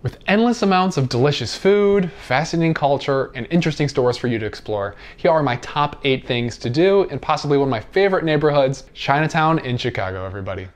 With endless amounts of delicious food, fascinating culture, and interesting stores for you to explore, here are my top 8 things to do in possibly one of my favorite neighborhoods, Chinatown in Chicago, everybody.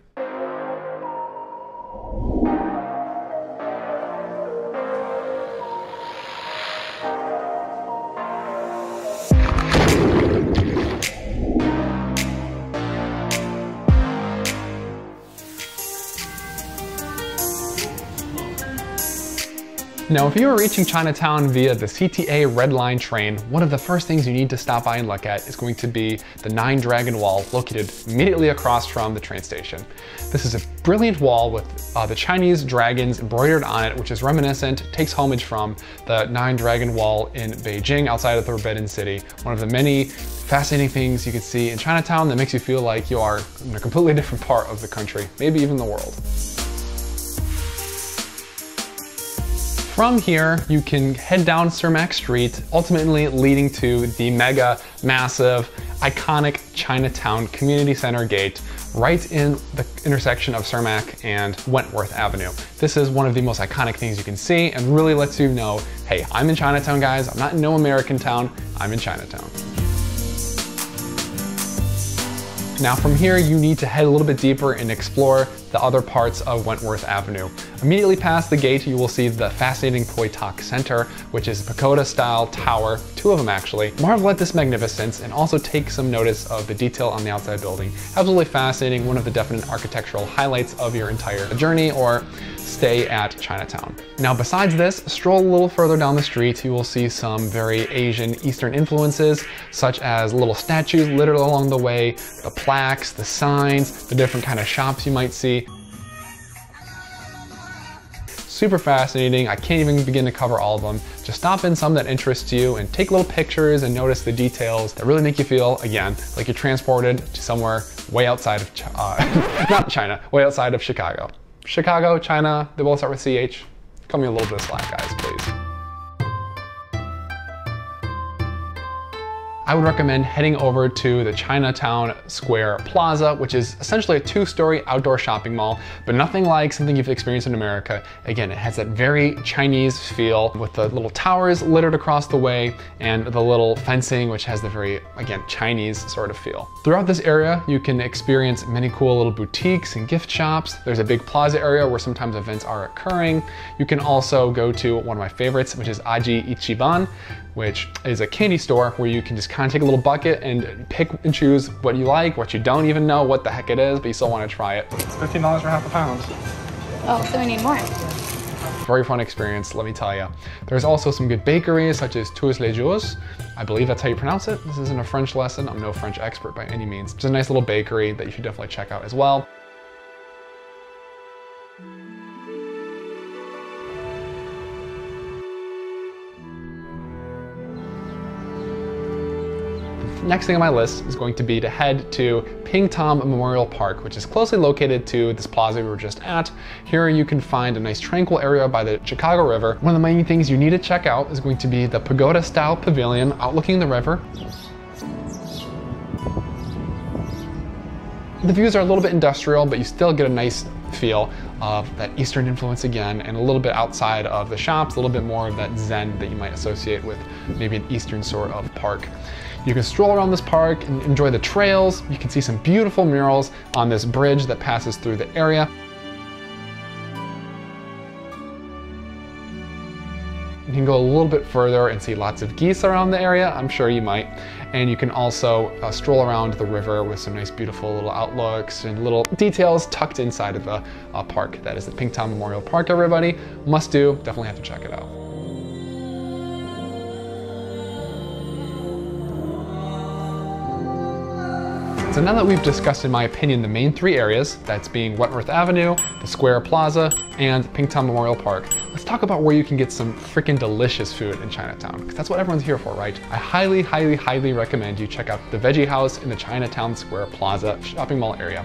Now, if you are reaching Chinatown via the CTA Red Line train, one of the first things you need to stop by and look at is going to be the 9 Dragon Wall located immediately across from the train station. This is a brilliant wall with the Chinese dragons embroidered on it, which is reminiscent, takes homage from the 9 Dragon Wall in Beijing outside of the Forbidden City. One of the many fascinating things you can see in Chinatown that makes you feel like you are in a completely different part of the country, maybe even the world. From here, you can head down Cermak Street, ultimately leading to the mega, massive, iconic Chinatown Community Center gate, right in the intersection of Cermak and Wentworth Avenue. This is one of the most iconic things you can see and really lets you know, hey, I'm in Chinatown, guys. I'm not in no American town, I'm in Chinatown. Now from here, you need to head a little bit deeper and explore the other parts of Wentworth Avenue. Immediately past the gate, you will see the fascinating Poi Tak Center, which is a pagoda-style tower, 2 of them actually. Marvel at this magnificence and also take some notice of the detail on the outside building. Absolutely fascinating, one of the definite architectural highlights of your entire journey or stay at Chinatown. Now besides this, stroll a little further down the street, you will see some very Asian Eastern influences, such as little statues littered along the way, the plaques, the signs, the different kind of shops you might see. Super fascinating. I can't even begin to cover all of them. Just stop in some that interest you and take little pictures and notice the details that really make you feel, again, like you're transported to somewhere way outside of, not China, way outside of Chicago. Chicago, China, they both start with CH. Cut me a little bit of slack, guys, please. I would recommend heading over to the Chinatown Square Plaza, which is essentially a 2-story outdoor shopping mall, but nothing like something you've experienced in America. Again, it has that very Chinese feel with the little towers littered across the way and the little fencing, which has the very, again, Chinese sort of feel. Throughout this area, you can experience many cool little boutiques and gift shops. There's a big plaza area where sometimes events are occurring. You can also go to one of my favorites, which is Aji Ichiban, which is a candy store where you can just kind of take a little bucket and pick and choose what you like, what you don't even know what the heck it is, but you still want to try it. It's $15 for half a pound. Oh, so we need more. Very fun experience, let me tell you. There's also some good bakeries such as Tous les Jours. I believe that's how you pronounce it. This isn't a French lesson. I'm no French expert by any means. It's a nice little bakery that you should definitely check out as well. Next thing on my list is going to be to head to Ping Tom Memorial Park, which is closely located to this plaza we were just at. Here you can find a nice tranquil area by the Chicago River. One of the main things you need to check out is going to be the pagoda-style pavilion outlooking the river. The views are a little bit industrial, but you still get a nice feel of that Eastern influence again, and a little bit outside of the shops, a little bit more of that Zen that you might associate with maybe an Eastern sort of park. You can stroll around this park and enjoy the trails. You can see some beautiful murals on this bridge that passes through the area. You can go a little bit further and see lots of geese around the area. I'm sure you might. And you can also stroll around the river with some nice beautiful little outlooks and little details tucked inside of the park. That is the Ping Tom Memorial Park, everybody. Must do, definitely have to check it out. So now that we've discussed, in my opinion, the main 3 areas, that's being Wentworth Avenue, the Square Plaza, and Ping Tom Memorial Park, let's talk about where you can get some freaking delicious food in Chinatown, because that's what everyone's here for, right? I highly, highly, highly recommend you check out the Veggie House in the Chinatown Square Plaza shopping mall area,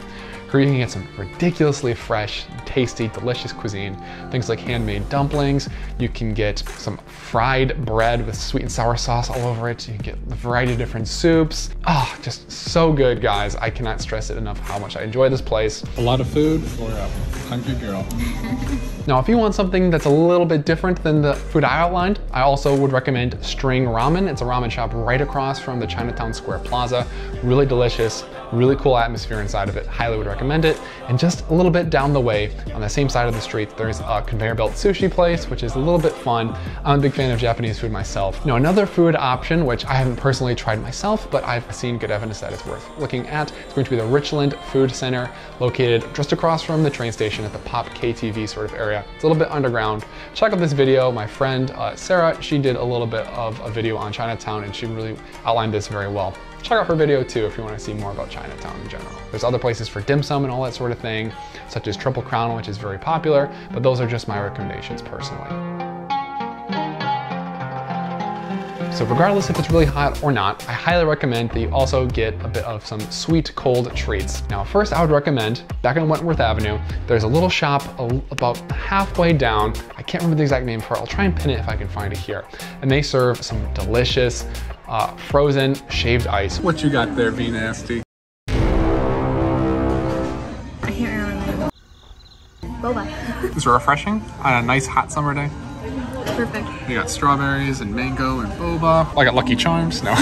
where you can get some ridiculously fresh, tasty, delicious cuisine. Things like handmade dumplings. You can get some fried bread with sweet and sour sauce all over it. You can get a variety of different soups. Oh, just so good, guys. I cannot stress it enough how much I enjoy this place. A lot of food for a hungry girl. Now, if you want something that's a little bit different than the food I outlined, I also would recommend String Ramen. It's a ramen shop right across from the Chinatown Square Plaza. Really delicious, really cool atmosphere inside of it. Highly would recommend it. And just a little bit down the way, on the same side of the street, there's a conveyor belt sushi place, which is a little bit fun. I'm a big fan of Japanese food myself. Now, another food option, which I haven't personally tried myself, but I've seen good evidence that it's worth looking at, is going to be the Richland Food Center, located just across from the train station at the Pop KTV sort of area. It's a little bit underground. Check out this video. My friend Sarah, she did a little bit of a video on Chinatown and she really outlined this very well. Check out her video too if you want to see more about Chinatown in general. There's other places for dim sum and all that sort of thing, such as Triple Crown, which is very popular, but those are just my recommendations personally. So regardless if it's really hot or not, I highly recommend that you also get a bit of some sweet cold treats. Now, first I would recommend, back on Wentworth Avenue, there's a little shop about halfway down. I can't remember the exact name for it. I'll try and pin it if I can find it here. And they serve some delicious frozen shaved ice. What you got there, Be Nasty? I can't remember. Boba. It's refreshing on a nice hot summer day. Perfect. You got strawberries and mango and boba. I got Lucky Charms, no.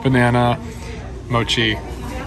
Banana, mochi,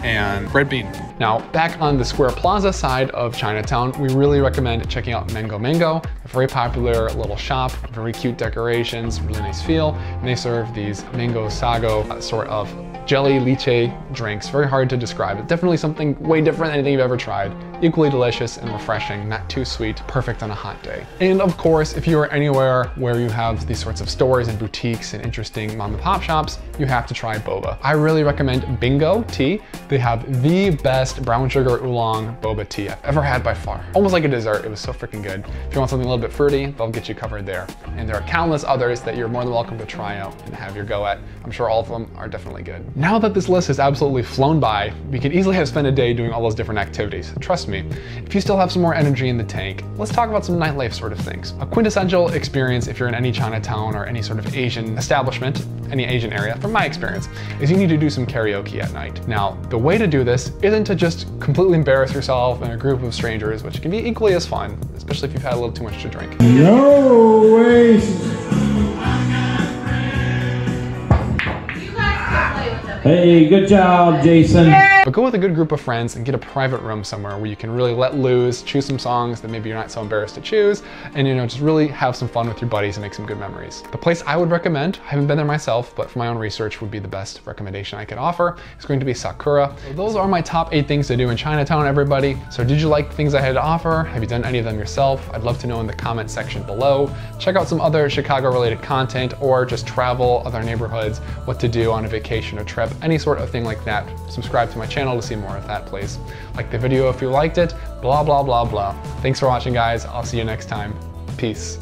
and red bean. Now, back on the Square Plaza side of Chinatown, we really recommend checking out Mango Mango, a very popular little shop, very cute decorations, really nice feel, and they serve these mango sago sort of jelly lychee drinks. Very hard to describe. It's definitely something way different than anything you've ever tried. Equally delicious and refreshing, not too sweet, perfect on a hot day. And of course, if you are anywhere where you have these sorts of stores and boutiques and interesting mom and pop shops, you have to try boba. I really recommend Bingo Tea. They have the best brown sugar oolong boba tea I've ever had by far. Almost like a dessert. It was so freaking good. If you want something a little bit fruity, they'll get you covered there. And there are countless others that you're more than welcome to try out and have your go at. I'm sure all of them are definitely good. Now that this list has absolutely flown by, we could easily have spent a day doing all those different activities. Trust me, if you still have some more energy in the tank, let's talk about some nightlife sort of things. A quintessential experience if you're in any Chinatown or any sort of Asian establishment, any Asian area, from my experience, is you need to do some karaoke at night. Now, the way to do this isn't to just completely embarrass yourself in a group of strangers, which can be equally as fun, especially if you've had a little too much to drink. No way! Hey, good job, Jason. But go with a good group of friends and get a private room somewhere where you can really let loose, choose some songs that maybe you're not so embarrassed to choose, and just really have some fun with your buddies and make some good memories. The place I would recommend, I haven't been there myself, but for my own research would be the best recommendation I could offer, is going to be Sakura. So those are my top 8 things to do in Chinatown, everybody. So did you like things I had to offer? Have you done any of them yourself? I'd love to know in the comment section below. Check out some other Chicago related content or just travel, other neighborhoods, what to do on a vacation or trip, any sort of thing like that. Subscribe to my channel to see more of that, please. Like the video if you liked it, blah, blah, blah, blah. Thanks for watching, guys. I'll see you next time. Peace.